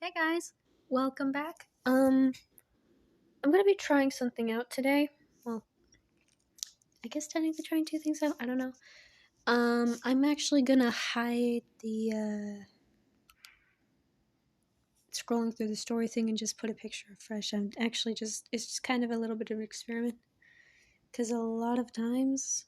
Hey guys, welcome back. I'm gonna be trying something out today. Well, I guess technically trying two things out. I don't know. I'm actually gonna hide the scrolling through the story thing and just put a picture of Fresh. I'm actually it's just kind of a little bit of an experiment because a lot of times,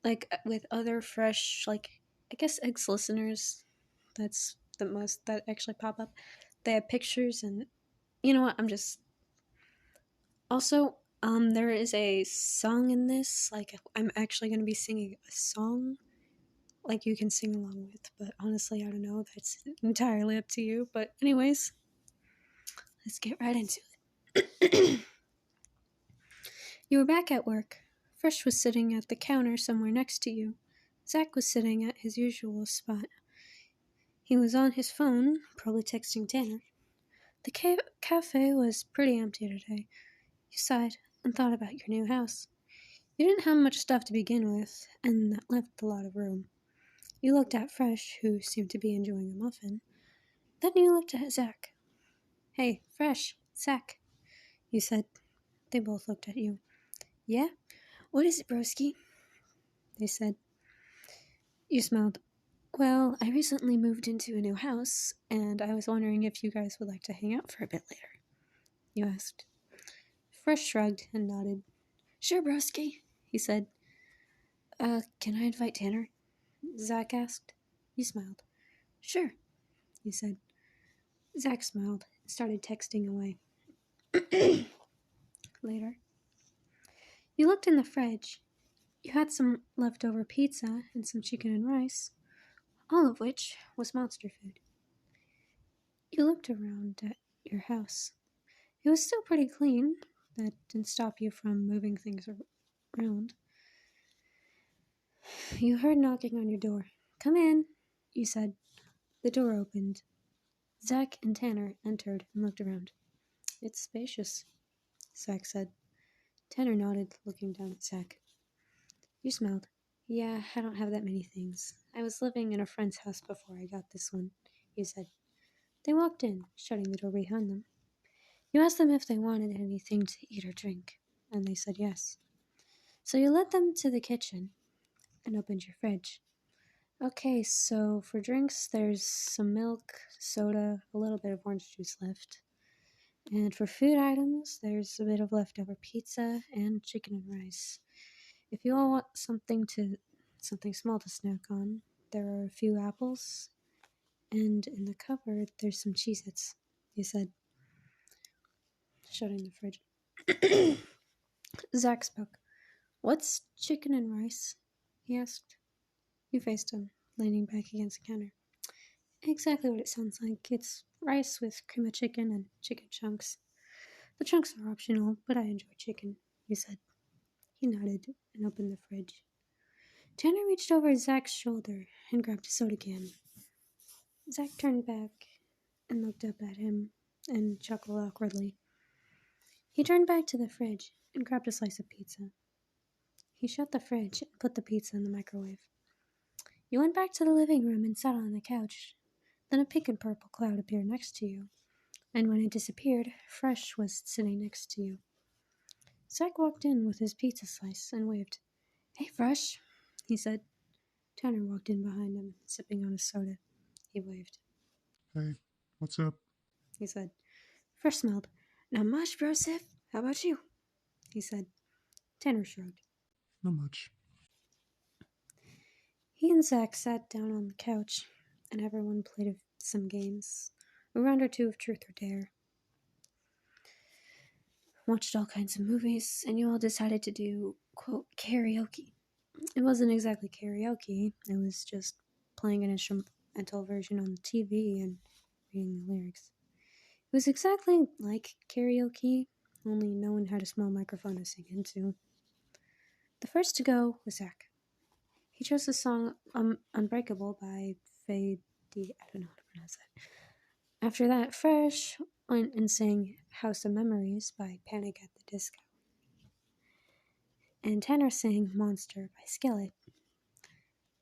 like with other Fresh, like I guess ex listeners, that's the most that actually pop up. They have pictures, and you know what? Also, there is a song in this. Like, I'm actually going to be singing a song, like, you can sing along with. But honestly, I don't know. That's entirely up to you. But, anyways, let's get right into it. You were back at work. Fresh was sitting at the counter somewhere next to you. Zach was sitting at his usual spot. He was on his phone, probably texting Tanner. The cafe was pretty empty today. You sighed and thought about your new house. You didn't have much stuff to begin with, and that left a lot of room. You looked at Fresh, who seemed to be enjoying a muffin. Then you looked at Zach. Hey, Fresh, Zach, you said. They both looked at you. Yeah? What is it, broski? They said. You smiled. Well, I recently moved into a new house, and I was wondering if you guys would like to hang out for a bit later. You asked. Fresh shrugged and nodded. Sure, broski, he said. Can I invite Tanner? Zach asked. You smiled. Sure, he said. Zach smiled and started texting away. Later. You looked in the fridge. You had some leftover pizza and some chicken and rice, all of which was monster food. You looked around at your house. It was still pretty clean. That didn't stop you from moving things around. You heard knocking on your door. Come in, you said. The door opened. Zach and Tanner entered and looked around. It's spacious, Zach said. Tanner nodded, looking down at Zach. You smiled. Yeah, I don't have that many things. I was living in a friend's house before I got this one, you said. They walked in, shutting the door behind them. You asked them if they wanted anything to eat or drink, and they said yes. So you led them to the kitchen and opened your fridge. Okay, so for drinks, there's some milk, soda, a little bit of orange juice left. And for food items, there's a bit of leftover pizza and chicken and rice. If you all want something small to snack on, there are a few apples, and in the cupboard there's some Cheez-Its, you said, shutting the fridge. Zach spoke. What's chicken and rice? He asked. You faced him, leaning back against the counter. Exactly what it sounds like. It's rice with cream of chicken and chicken chunks. The chunks are optional, but I enjoy chicken, you said. He nodded and opened the fridge. Tanner reached over Zach's shoulder and grabbed a soda can. Zach turned back and looked up at him and chuckled awkwardly. He turned back to the fridge and grabbed a slice of pizza. He shut the fridge and put the pizza in the microwave. You went back to the living room and sat on the couch. Then a pink and purple cloud appeared next to you, and when it disappeared, Fresh was sitting next to you. Zach walked in with his pizza slice and waved. Hey, Fresh, he said. Tanner walked in behind him, sipping on his soda. He waved. Hey, what's up? He said. Fresh smiled. Not much, bro, Sif. How about you? He said. Tanner shrugged. Not much. He and Zach sat down on the couch, and everyone played some games. A round or two of Truth or Dare. Watched all kinds of movies, and you all decided to do, quote, karaoke. It wasn't exactly karaoke, it was just playing an instrumental version on the TV and reading the lyrics. It was exactly like karaoke, only no one had a small microphone to sing into. The first to go was Zach. He chose the song Unbreakable by I don't know how to pronounce that. After that, Fresh went and sang House of Memories by Panic at the Disco. And Tanner sang Monster by Skillet.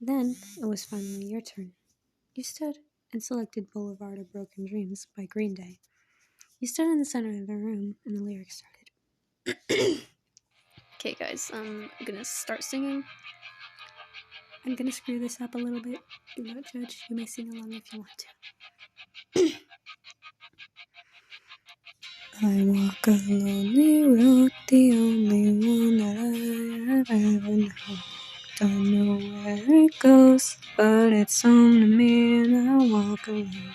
Then it was finally your turn. You stood and selected Boulevard of Broken Dreams by Green Day. You stood in the center of the room, and the lyrics started. Okay, guys, I'm gonna start singing. I'm gonna screw this up a little bit. Do not judge. You may sing along if you want to. I walk a lonely road, the only one that I have ever known. Don't know where it goes, but it's home to me, and I walk alone.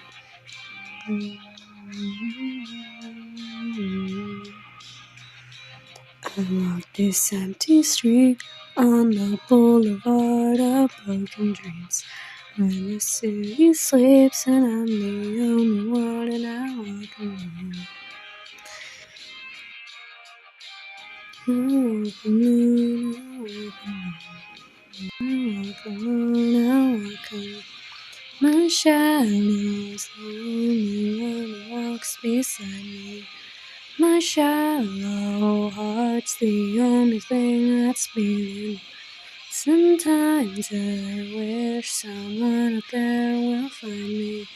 I walk this empty street on the boulevard of broken dreams, where the city sleeps and I'm the only one, and I walk alone. I walk alone, I walk alone, I walk alone. My shadow's the only one who walks beside me. My shallow heart's the only thing that's beating. Sometimes I wish someone out there will find me.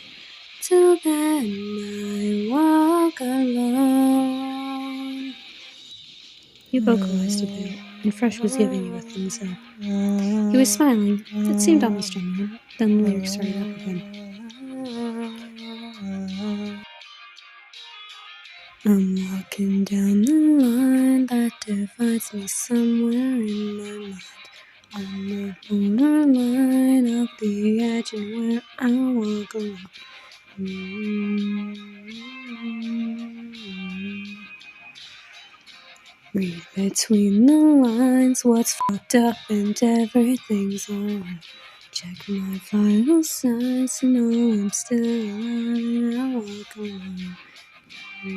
Till then I walk alone. You vocalized a bit, and Fresh was giving you a thumbs up. He was smiling. It seemed almost genuine. Then the lyrics started up again. I'm walking down the line that divides me somewhere in my mind. On the borderline of the edge and where I walk alone. Read between the lines what's fucked up and everything's alright. Check my vital signs to know I'm still alive and I walk alone. I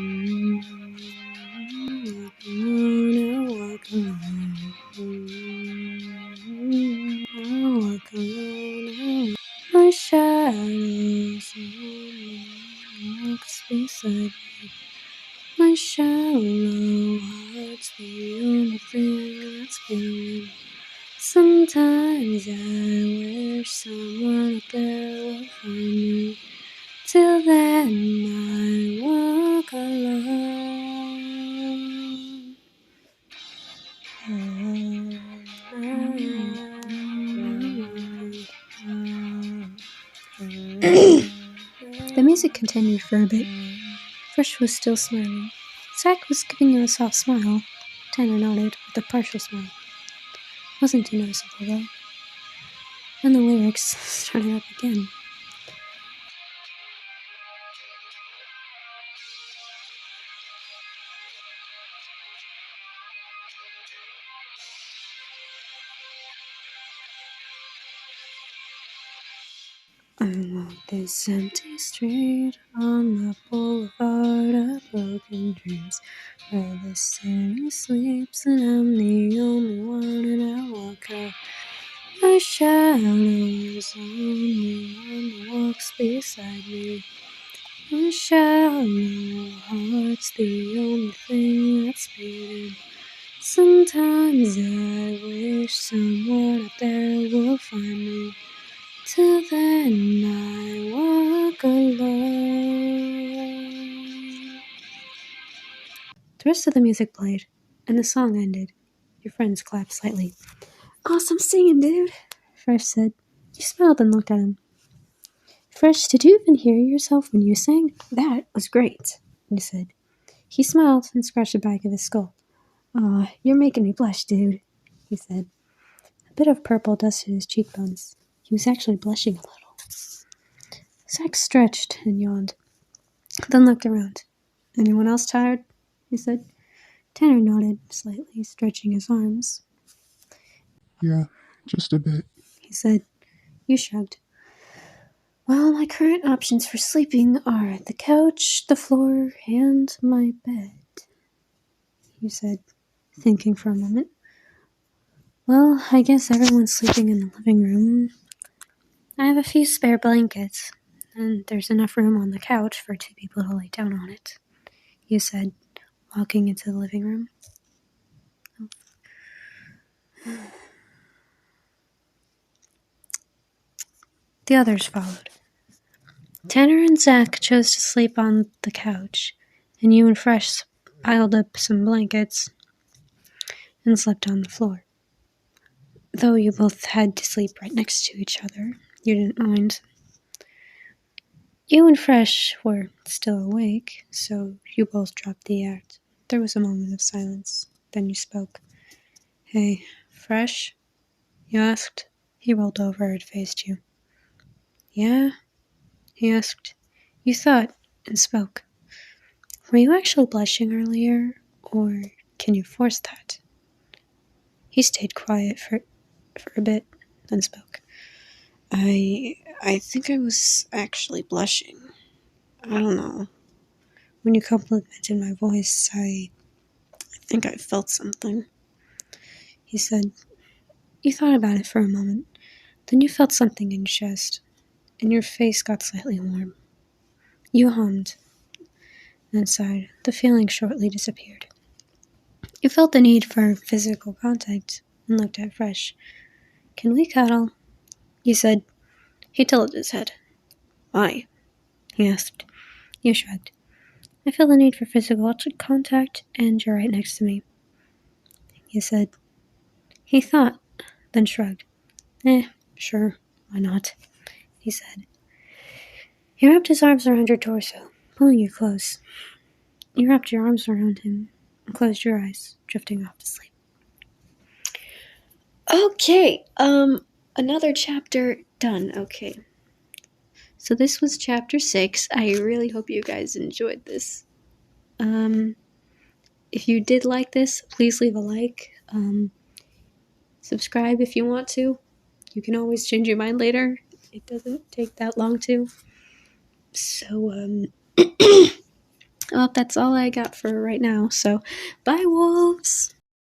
walk alone. I walk alone. My shadows walks beside me. My shallow heart's the only thing that's beating. Sometimes I wish someone out there will find me. Till then I walk alone. The music continued for a bit. Fresh was still smiling. Zach was giving you a soft smile. Tanner nodded with a partial smile. Wasn't too noticeable, though. Then the lyrics started up again. I walk this empty street on the boulevard of broken dreams, where the city sleeps and I'm the only one, and I walk out. My shadow's the only one who walks beside me. My shallow heart's the only thing that's beating. Sometimes I wish someone out there will find me. Till then I walk alone. The rest of the music played, and the song ended. Your friends clapped slightly. Awesome singing, dude, Fresh said. You smiled and looked at him. Fresh, did you even hear yourself when you sang? That was great, you said. He smiled and scratched the back of his skull. Aw, you're making me blush, dude, he said. A bit of purple dusted his cheekbones. He was actually blushing a little. Zach stretched and yawned, then looked around. Anyone else tired? He said. Tanner nodded slightly, stretching his arms. Yeah, just a bit. He said. You shrugged. Well, my current options for sleeping are the couch, the floor, and my bed, you said, thinking for a moment. Well, I guess everyone's sleeping in the living room. I have a few spare blankets, and there's enough room on the couch for 2 people to lay down on it, you said, walking into the living room. The others followed. Tanner and Zach chose to sleep on the couch, and you and Fresh piled up some blankets and slept on the floor. Though you both had to sleep right next to each other, you didn't mind. You and Fresh were still awake, so you both dropped the act. There was a moment of silence. Then you spoke. Hey, Fresh? You asked. He rolled over and faced you. Yeah? He asked. You thought and spoke. Were you actually blushing earlier, or can you force that? He stayed quiet for a bit, then spoke. I think I was actually blushing. I don't know. When you complimented my voice, I think I felt something. He said. You thought about it for a moment. Then you felt something in your chest, and your face got slightly warm. You hummed, then sighed. The feeling shortly disappeared. You felt the need for physical contact and looked at Fresh. Can we cuddle? You said. He tilted his head. Why? He asked. You shrugged. I feel the need for physical contact, and you're right next to me. You said. He thought, then shrugged. Sure, why not? He said. He wrapped his arms around your torso, pulling you close. You wrapped your arms around him and closed your eyes, drifting off to sleep. Okay, another chapter done. Okay. So this was chapter 6. I really hope you guys enjoyed this. If you did like this, please leave a like. Subscribe if you want to. You can always change your mind later. It doesn't take that long to. So, well, that's all I got for right now. So, bye, wolves!